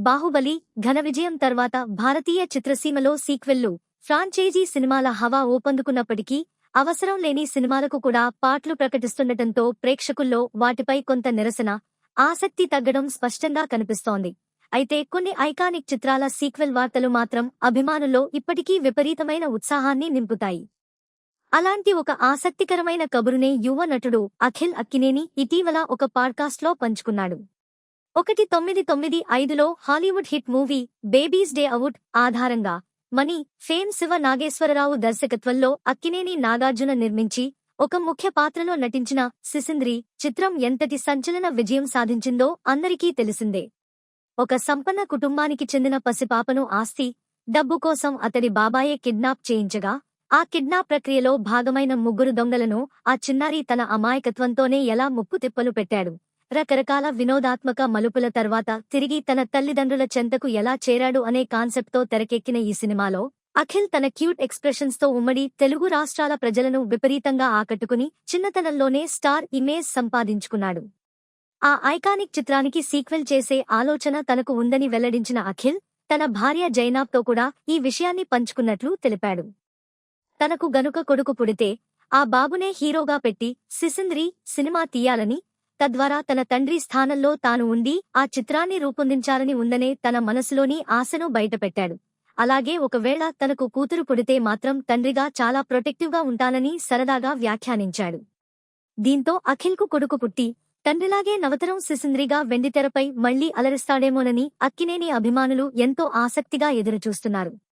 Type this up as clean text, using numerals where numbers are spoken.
బాహుబలి ఘన విజయం తర్వాత భారతీయ చిత్రసీమలో సీక్వెల్లు, ఫ్రాంచైజీ సినిమాల హవా ఊపందుకున్నప్పటికీ అవసరం లేని సినిమాలకు కూడా పార్ట్లు ప్రకటిస్తుండటంతో ప్రేక్షకుల్లో వాటిపై కొంత నిరసన, ఆసక్తి తగ్గడం స్పష్టంగా కనిపిస్తోంది. అయితే కొన్ని ఐకానిక్ చిత్రాల సీక్వెల్ వార్తలు మాత్రం అభిమానుల్లో ఇప్పటికీ విపరీతమైన ఉత్సాహాన్ని నింపుతాయి. అలాంటి ఒక ఆసక్తికరమైన కబురునే యువ నటుడు అఖిల్ అక్కినేని ఇటీవల ఒక పాడ్కాస్ట్లో పంచుకున్నాడు. 1995లో Hollywood hit movie baby's day out ఆధారంగా మనీ, ఫేమ్ శివ నాగేశ్వరరావు దర్శకత్వంలో అక్కినేని నాగార్జున నిర్మించి ఒక ముఖ్య పాత్రలో నటించిన సిసింద్రి చిత్రం ఎంతటి సంచలన విజయం సాధించిందో అందరికీ తెలిసిందే. ఒక సంపన్న కుటుంబానికి చెందిన పసిపాపను ఆస్తి, డబ్బు కోసం అతడి బాబాయే కిడ్నాప్ చేయించగా, ఆ కిడ్నాప్ ప్రక్రియలో భాగమైన ముగ్గురు దొంగలను ఆ చిన్నారి తన అమాయకత్వంతోనే ఎలా ముప్పు తిప్పలు పెట్టాడు, రకరకాల వినోదాత్మక మలుపుల తర్వాత తిరిగి తన తల్లిదండ్రుల చెంతకు ఎలా చేరాడు అనే కాన్సెప్ట్తో తెరకెక్కిన ఈ సినిమాలో అఖిల్ తన క్యూట్ ఎక్స్ప్రెషన్స్తో ఉమ్మడి తెలుగు రాష్ట్రాల ప్రజలను విపరీతంగా ఆకట్టుకుని చిన్నతనంలోనే స్టార్ ఇమేజ్ సంపాదించుకున్నాడు. ఆ ఐకానిక్ చిత్రానికి సీక్వెల్ చేసే ఆలోచన తనకు ఉందని వెల్లడించిన అఖిల్ తన భార్య జైనాబ్తో కూడా ఈ విషయాన్ని పంచుకున్నట్లు తెలిపాడు. తనకు గనుక కొడుకు పుడితే ఆ బాబునే హీరోగా పెట్టి సిసింద్రి సినిమా తీయాలని, తద్వారా తన తండ్రి స్థానంలో తాను ఉండి ఆ చిత్రాన్ని రూపొందించాలని ఉందనే తన మనసులోని ఆశను బయటపెట్టాడు. అలాగే ఒకవేళ తనకు కూతురు పుడితే మాత్రం తండ్రిగా చాలా ప్రొటెక్టివ్గా ఉంటానని సరదాగా వ్యాఖ్యానించాడు. దీంతో అఖిల్కు కొడుకు పుట్టి తండ్రిలాగే నవతరం సిసింద్రిగా వెండితెరపై మళ్లీ అలరిస్తాడేమోనని అక్కినేని అభిమానులు ఎంతో ఆసక్తిగా ఎదురుచూస్తున్నారు.